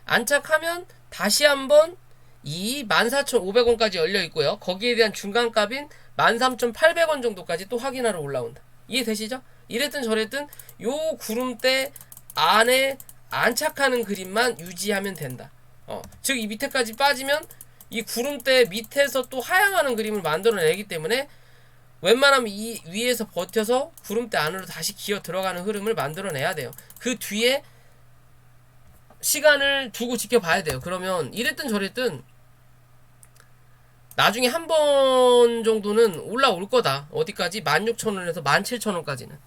안착하면 다시 한번 이 14,500원까지 열려 있고요. 거기에 대한 중간값인 13,800원 정도까지 또 확인하러 올라온다. 이해되시죠? 이랬든 저랬든 요 구름대 안에 안착하는 그림만 유지하면 된다. 즉 이 밑에까지 빠지면 이 구름대 밑에서 또 하향하는 그림을 만들어내기 때문에 웬만하면 이 위에서 버텨서 구름대 안으로 다시 기어 들어가는 흐름을 만들어내야 돼요. 그 뒤에 시간을 두고 지켜봐야 돼요. 그러면 이랬든 저랬든 나중에 한 번 정도는 올라올 거다. 어디까지? 16,000원에서 17,000원까지는.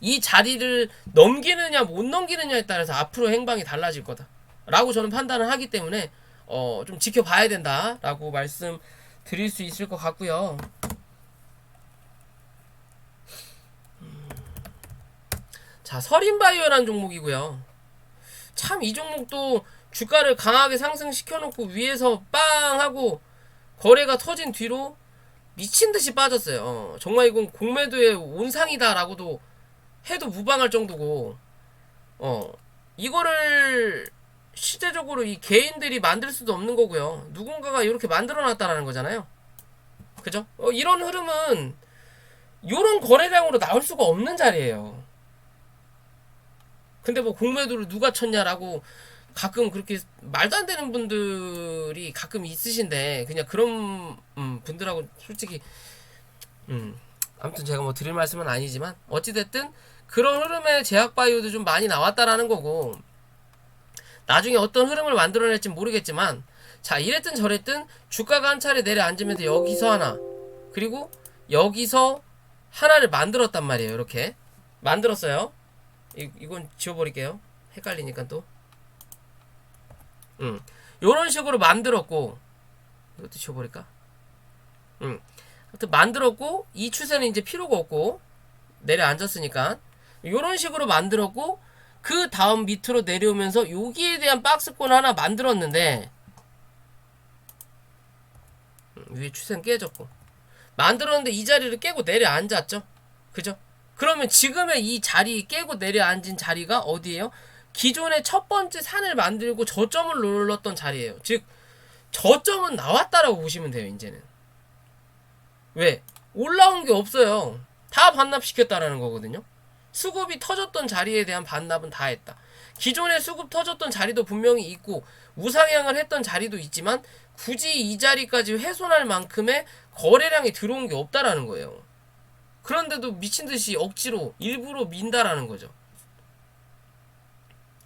이 자리를 넘기느냐 못 넘기느냐에 따라서 앞으로 행방이 달라질 거다 라고 저는 판단을 하기 때문에 좀 지켜봐야 된다 라고 말씀드릴 수 있을 것 같고요. 자, 서린바이오라는 종목이고요. 참 이 종목도 주가를 강하게 상승시켜놓고 위에서 빵 하고 거래가 터진 뒤로 미친듯이 빠졌어요. 정말 이건 공매도의 온상이다 라고도 해도 무방할 정도고, 이거를 시대적으로 이 개인들이 만들 수도 없는 거고요. 누군가가 이렇게 만들어 놨다라는 거잖아요. 그죠? 이런 흐름은 이런 거래량으로 나올 수가 없는 자리예요. 근데 뭐 공매도를 누가 쳤냐라고 가끔 그렇게 말도 안 되는 분들이 가끔 있으신데, 그냥 그런 분들하고 솔직히 아무튼 제가 뭐 드릴 말씀은 아니지만 어찌됐든 그런 흐름의 제약바이오도 좀 많이 나왔다라는 거고, 나중에 어떤 흐름을 만들어낼지 모르겠지만, 자, 이랬든 저랬든 주가가 한 차례 내려앉으면서 여기서 하나, 그리고 여기서 하나를 만들었단 말이에요. 이렇게 만들었어요. 이건 지워버릴게요. 헷갈리니까 또. 요런 식으로 만들었고, 이것도 지워버릴까? 하여튼 만들었고, 이 추세는 이제 필요가 없고 내려앉았으니까 요런 식으로 만들었고, 그 다음 밑으로 내려오면서 여기에 대한 박스권 하나 만들었는데, 위에 추세는 깨졌고 만들었는데 이 자리를 깨고 내려앉았죠. 그죠? 그러면 지금의 이 자리 깨고 내려앉은 자리가 어디예요? 기존의 첫 번째 산을 만들고 저점을 눌렀던 자리예요. 즉 저점은 나왔다라고 보시면 돼요. 이제는 왜? 올라온 게 없어요. 다 반납시켰다라는 거거든요. 수급이 터졌던 자리에 대한 반납은 다 했다. 기존에 수급 터졌던 자리도 분명히 있고 우상향을 했던 자리도 있지만 굳이 이 자리까지 훼손할 만큼의 거래량이 들어온 게 없다라는 거예요. 그런데도 미친듯이 억지로 일부러 민다라는 거죠.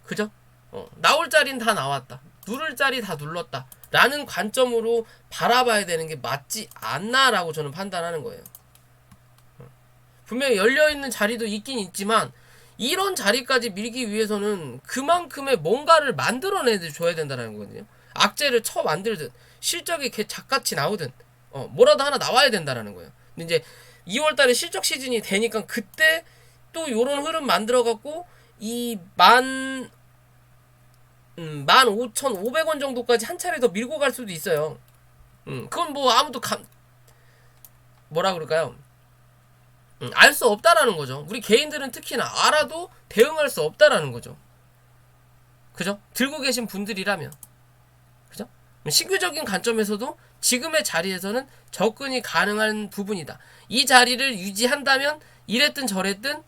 그죠? 나올 자리는 다 나왔다. 누를 자리 다 눌렀다. 라는 관점으로 바라봐야 되는 게 맞지 않나라고 저는 판단하는 거예요. 분명히 열려있는 자리도 있긴 있지만 이런 자리까지 밀기 위해서는 그만큼의 뭔가를 만들어내줘야 된다는 거거든요. 악재를 쳐 만들든 실적이 작같이 나오든 뭐라도 하나 나와야 된다는 거예요. 근데 이제 2월달에 실적 시즌이 되니까 그때 또 요런 흐름 만들어갖고 이 15,500원 정도까지 한 차례 더 밀고 갈 수도 있어요. 그건 뭐 아무도 뭐라 그럴까요? 알 수 없다라는 거죠. 우리 개인들은 특히나 알아도 대응할 수 없다라는 거죠. 그죠? 들고 계신 분들이라면. 그죠? 신규적인 관점에서도 지금의 자리에서는 접근이 가능한 부분이다. 이 자리를 유지한다면 이랬든 저랬든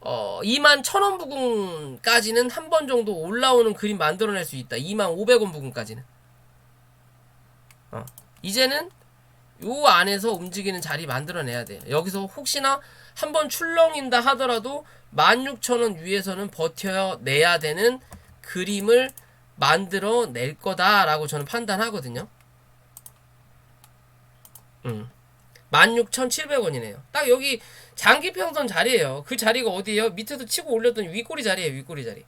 21,000원 부근까지는 한 번 정도 올라오는 그림 만들어낼 수 있다. 25,500원 부근까지는. 이제는 요 안에서 움직이는 자리 만들어내야 돼요. 여기서 혹시나 한번 출렁인다 하더라도 16,000원 위에서는 버텨내야 되는 그림을 만들어낼 거다라고 저는 판단하거든요. 16,700원이네요. 딱 여기 장기평선 자리예요. 그 자리가 어디예요? 밑에서 치고 올렸던 윗꼬리 자리예요. 윗꼬리 자리.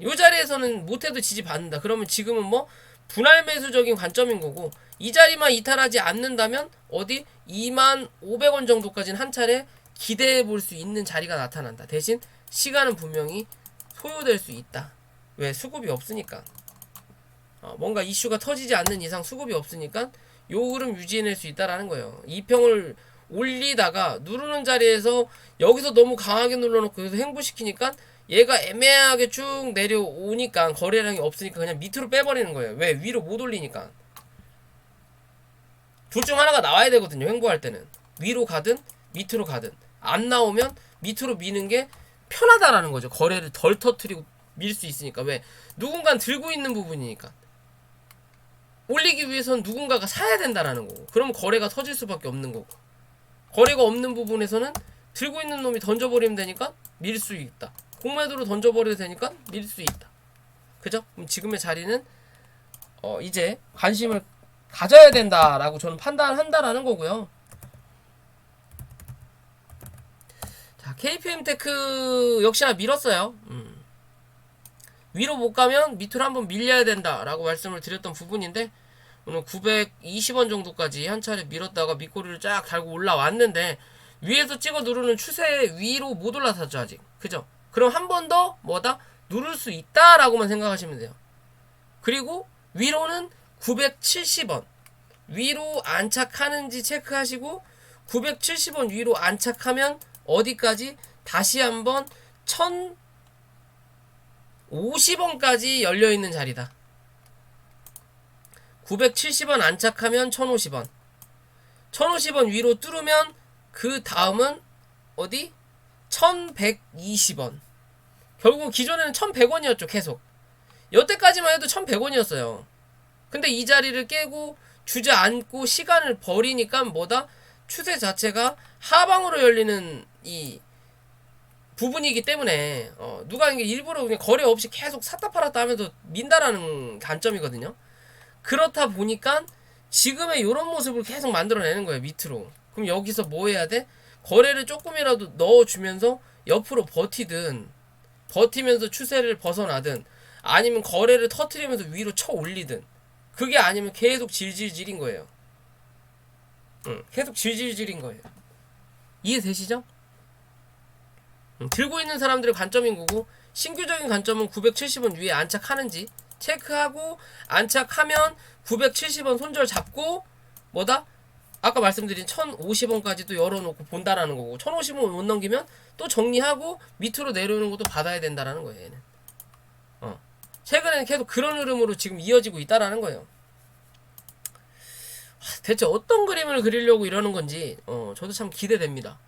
요 자리에서는 못해도 지지받는다. 그러면 지금은 뭐 분할 매수적인 관점인 거고 이 자리만 이탈하지 않는다면 어디 25,500원 정도까지는 한 차례 기대해 볼 수 있는 자리가 나타난다. 대신 시간은 분명히 소요될 수 있다. 왜? 수급이 없으니까. 뭔가 이슈가 터지지 않는 이상 수급이 없으니까 요 흐름 유지해낼 수 있다라는 거예요. 2평을 올리다가 누르는 자리에서 여기서 너무 강하게 눌러놓고 여기서 횡보시키니까 얘가 애매하게 쭉 내려오니까 거래량이 없으니까 그냥 밑으로 빼버리는 거예요. 왜? 위로 못 올리니까. 둘 중 하나가 나와야 되거든요. 횡보할 때는. 위로 가든 밑으로 가든. 안 나오면 밑으로 미는 게 편하다라는 거죠. 거래를 덜 터트리고 밀 수 있으니까. 왜? 누군가 들고 있는 부분이니까. 올리기 위해서는 누군가가 사야 된다라는 거고. 그러면 거래가 터질 수밖에 없는 거고. 거래가 없는 부분에서는 들고 있는 놈이 던져버리면 되니까 밀 수 있다. 공매도로 던져버려도 되니까 밀 수 있다. 그죠? 그럼 지금의 자리는 이제 관심을 가져야 된다라고 저는 판단한다라는 거고요. 자, KPM테크 역시나 밀었어요. 위로 못 가면 밑으로 한번 밀려야 된다라고 말씀을 드렸던 부분인데 오늘 920원 정도까지 한 차례 밀었다가 밑꼬리를 쫙 달고 올라왔는데 위에서 찍어 누르는 추세 위로 못 올라탔죠 아직. 그죠? 그럼 한 번 더 뭐다? 누를 수 있다라고만 생각하시면 돼요. 그리고 위로는 970원 위로 안착하는지 체크하시고 970원 위로 안착하면 어디까지? 다시 한번 1,050원까지 열려있는 자리다. 970원 안착하면 1,050원 1,050원 위로 뚫으면 그 다음은 어디? 1,120원. 결국 기존에는 1,100원이었죠 계속. 여태까지만 해도 1,100원이었어요 근데 이 자리를 깨고 주저앉고 시간을 버리니까 뭐다? 추세 자체가 하방으로 열리는 이 부분이기 때문에 누가 이게 일부러 그냥 거래 없이 계속 샀다 팔았다 하면서 민다라는 관점이거든요. 그렇다 보니까 지금의 이런 모습을 계속 만들어내는 거예요. 밑으로. 그럼 여기서 뭐 해야 돼? 거래를 조금이라도 넣어주면서 옆으로 버티면서 추세를 벗어나든 아니면 거래를 터트리면서 위로 쳐 올리든 그게 아니면 계속 질질질인 거예요. 계속 질질질인 거예요. 이해되시죠? 들고 있는 사람들의 관점인 거고 신규적인 관점은 970원 위에 안착하는지 체크하고 안착하면 970원 손절 잡고 뭐다? 아까 말씀드린 1050원까지도 열어놓고 본다라는 거고 1050원 못 넘기면 또 정리하고 밑으로 내려오는 것도 받아야 된다라는 거예요. 얘는. 최근에는 계속 그런 흐름으로 지금 이어지고 있다라는 거예요. 대체 어떤 그림을 그리려고 이러는 건지 저도 참 기대됩니다.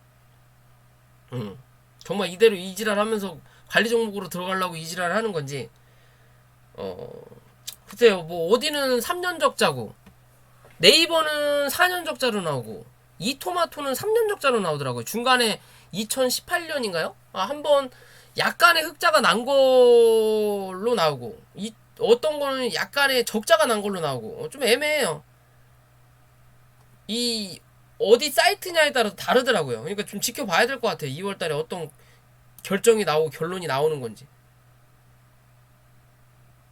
정말 이대로 이지랄 하면서 관리 종목으로 들어가려고 이지랄 하는 건지 글쎄요. 뭐 어디는 3년 적자고 네이버는 4년 적자로 나오고 이토마토는 3년 적자로 나오더라고요. 중간에 2018년인가요? 한번 약간의 흑자가 난 걸로 나오고 어떤 거는 약간의 적자가 난 걸로 나오고 좀 애매해요. 이 어디 사이트냐에 따라서 다르더라고요. 그러니까 좀 지켜봐야 될 것 같아요. 2월달에 어떤 결정이 나오고 결론이 나오는 건지.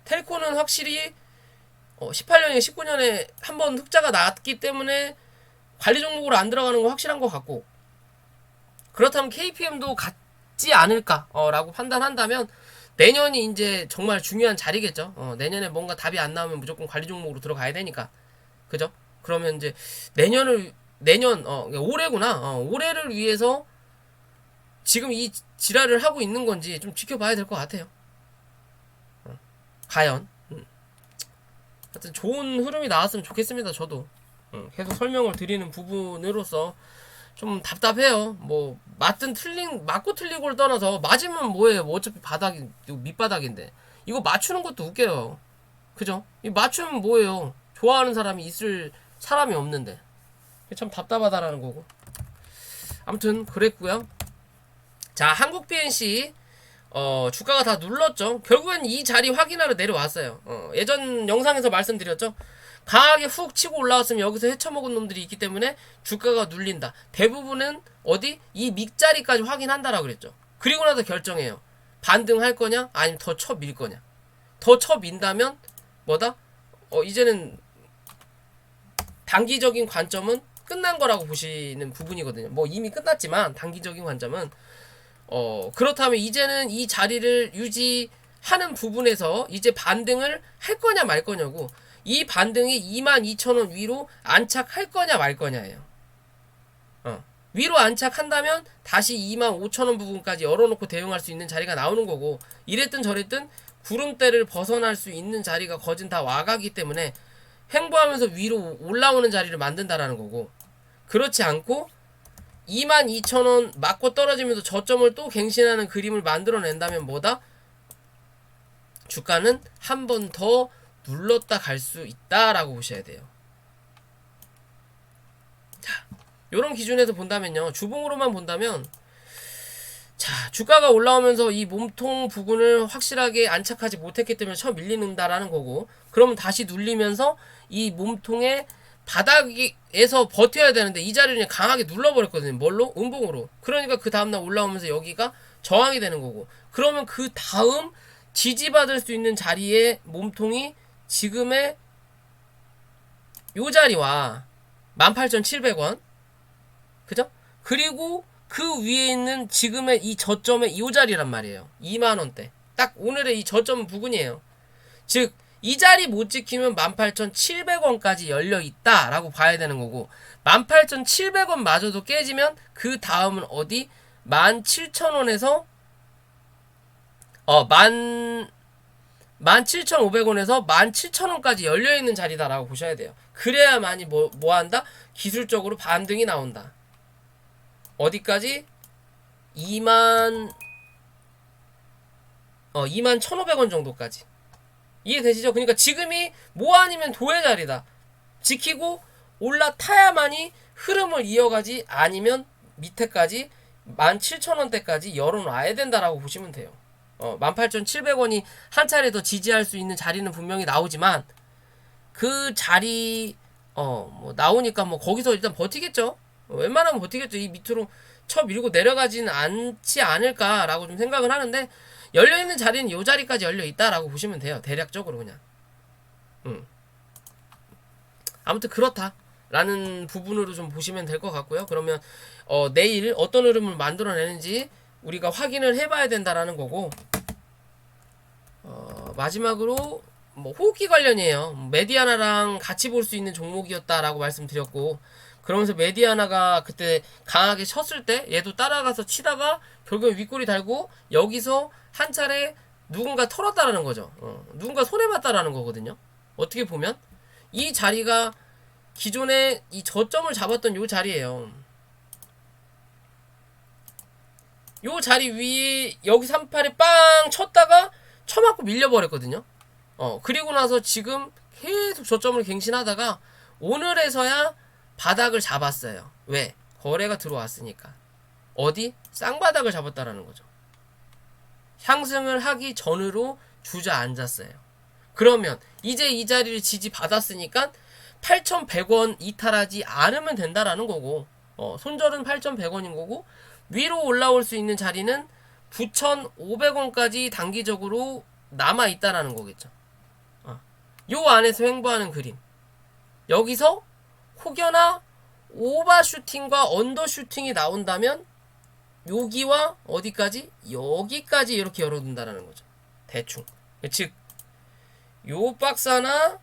텔코는 확실히 18년에 19년에 한번 흑자가 났기 때문에 관리 종목으로 안 들어가는 건 확실한 것 같고, 그렇다면 KPM도 같지 않을까 라고 판단한다면 내년이 이제 정말 중요한 자리겠죠. 내년에 뭔가 답이 안 나오면 무조건 관리 종목으로 들어가야 되니까. 그죠? 그러면 이제 올해구나. 올해를 위해서 지금 이 지랄을 하고 있는 건지 좀 지켜봐야 될 것 같아요. 과연. 하여튼 좋은 흐름이 나왔으면 좋겠습니다. 저도 계속 설명을 드리는 부분으로서 좀 답답해요. 뭐 맞고 틀리고를 떠나서 맞으면 뭐예요? 뭐 어차피 바닥이 밑바닥인데 이거 맞추는 것도 웃겨요. 그죠? 이 맞추면 뭐예요? 좋아하는 사람이 있을 사람이 없는데 참 답답하다라는 거고. 아무튼 그랬고요. 자, 한국 BNC 주가가 다 눌렀죠. 결국엔 이 자리 확인하러 내려왔어요. 예전 영상에서 말씀드렸죠. 강하게 훅 치고 올라왔으면 여기서 헤쳐먹은 놈들이 있기 때문에 주가가 눌린다. 대부분은 어디? 이 밑자리까지 확인한다라고 그랬죠. 그리고 나서 결정해요. 반등할 거냐? 아니면 더 쳐밀 거냐? 더 쳐민다면 뭐다? 이제는 단기적인 관점은 끝난 거라고 보시는 부분이거든요. 뭐 이미 끝났지만 단기적인 관점은 그렇다면 이제는 이 자리를 유지하는 부분에서 이제 반등을 할 거냐 말 거냐고. 이 반등이 22,000원 위로 안착할 거냐 말 거냐예요. 위로 안착한다면 다시 25,000원 부분까지 열어놓고 대응할 수 있는 자리가 나오는 거고, 이랬든 저랬든 구름대를 벗어날 수 있는 자리가 거진 다 와가기 때문에 횡보하면서 위로 올라오는 자리를 만든다라는 거고, 그렇지 않고 22,000원 맞고 떨어지면서 저점을 또 갱신하는 그림을 만들어낸다면 뭐다? 주가는 한 번 더 눌렀다 갈 수 있다라고 보셔야 돼요. 자, 요런 기준에서 본다면요. 주봉으로만 본다면, 자, 주가가 올라오면서 이 몸통 부분을 확실하게 안착하지 못했기 때문에 처음 밀리는다라는 거고, 그러면 다시 눌리면서 이 몸통의 바닥에서 버텨야 되는데 이 자리를 그냥 강하게 눌러버렸거든요. 뭘로? 음봉으로. 그러니까 그 다음날 올라오면서 여기가 저항이 되는 거고, 그러면 그 다음 지지받을 수 있는 자리의 몸통이 지금의 요 자리와 18,700원, 그죠? 그리고 그 위에 있는 지금의 이 저점의 요 자리란 말이에요. 2만원대. 딱 오늘의 이 저점 부근이에요. 즉 이 자리 못 지키면 18,700원까지 열려있다 라고 봐야 되는 거고, 18,700원 마저도 깨지면 그 다음은 어디? 17,000원에서 17,500원에서 17,000원까지 열려있는 자리다 라고 보셔야 돼요. 그래야만이 뭐 한다? 기술적으로 반등이 나온다. 어디까지? 21,500원 정도까지. 이해되시죠? 그러니까 지금이 뭐 아니면 도의 자리다. 지키고 올라타야만이 흐름을 이어가지, 아니면 밑에까지 17,000원대까지 열어놔야 된다라고 보시면 돼요. 18,700원이 한 차례 더 지지할 수 있는 자리는 분명히 나오지만, 그 자리 뭐 나오니까 뭐 거기서 일단 버티겠죠. 웬만하면 버티겠죠. 이 밑으로 쳐 밀고 내려가지는 않지 않을까라고 좀 생각을 하는데, 열려있는 자리는 요 자리까지 열려있다라고 보시면 돼요. 대략적으로 그냥. 아무튼 그렇다라는 부분으로 좀 보시면 될 것 같고요. 그러면 내일 어떤 흐름을 만들어내는지 우리가 확인을 해봐야 된다라는 거고, 마지막으로 뭐 호흡기 관련이에요. 메디아나랑 같이 볼 수 있는 종목이었다라고 말씀드렸고, 그러면서 메디아나가 그때 강하게 쳤을 때 얘도 따라가서 치다가 결국에 윗골이 달고 여기서 한 차례 누군가 털었다라는 거죠. 누군가 손해봤다라는 거거든요. 어떻게 보면 이 자리가 기존에 이 저점을 잡았던 요 자리예요. 요 자리 위에 여기 38에 빵 쳤다가 쳐맞고 밀려버렸거든요. 그리고 나서 지금 계속 저점을 갱신하다가 오늘에서야 바닥을 잡았어요. 왜? 거래가 들어왔으니까. 어디? 쌍바닥을 잡았다라는 거죠. 상승을 하기 전으로 주저앉았어요. 그러면 이제 이 자리를 지지받았으니까 8,100원 이탈하지 않으면 된다라는 거고, 손절은 8,100원인 거고, 위로 올라올 수 있는 자리는 9,500원까지 단기적으로 남아있다라는 거겠죠. 요 안에서 횡보하는 그림. 여기서 혹여나 오버슈팅과 언더슈팅이 나온다면 여기와 어디까지? 여기까지 이렇게 열어둔다라는 거죠. 대충. 즉, 요 박스 하나,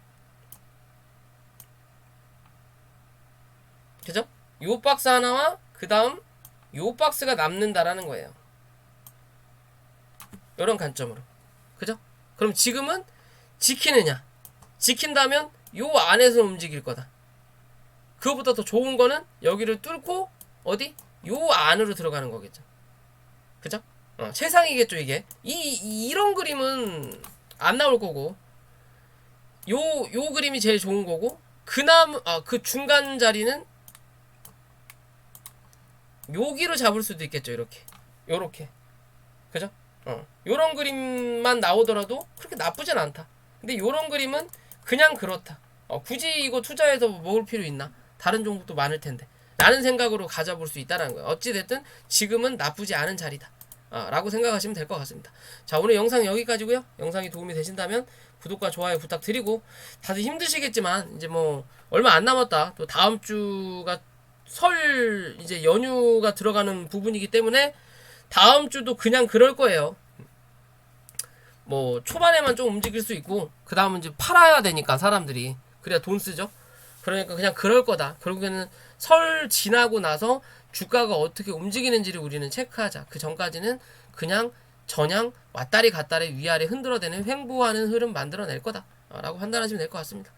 그죠? 요 박스 하나와 그 다음 요 박스가 남는다라는 거예요. 요런 관점으로. 그죠? 그럼 지금은 지키느냐? 지킨다면 요 안에서 움직일 거다. 그거보다 더 좋은 거는 여기를 뚫고 어디? 요 안으로 들어가는 거겠죠. 그죠? 최상이겠죠, 이게. 이런 그림은 안 나올 거고, 요 그림이 제일 좋은 거고, 그 중간 자리는 여기로 잡을 수도 있겠죠, 이렇게. 요렇게. 그죠? 요런 그림만 나오더라도 그렇게 나쁘진 않다. 근데 요런 그림은 그냥 그렇다. 굳이 이거 투자해서 먹을 필요 있나? 다른 종목도 많을 텐데. 라는 생각으로 가져볼 수 있다는 거예요. 어찌됐든 지금은 나쁘지 않은 자리다. 라고 생각하시면 될 것 같습니다. 자, 오늘 영상 여기까지고요. 영상이 도움이 되신다면 구독과 좋아요 부탁드리고, 다들 힘드시겠지만 이제 뭐 얼마 안 남았다. 또 다음 주가 설 이제 연휴가 들어가는 부분이기 때문에 다음 주도 그냥 그럴 거예요. 뭐 초반에만 좀 움직일 수 있고, 그 다음은 이제 팔아야 되니까 사람들이, 그래야 돈 쓰죠. 그러니까 그냥 그럴 거다. 결국에는 설 지나고 나서 주가가 어떻게 움직이는지를 우리는 체크하자. 그 전까지는 그냥 전향 왔다리 갔다리 위아래 흔들어대는 횡보하는 흐름 만들어낼 거다 라고 판단하시면 될 것 같습니다.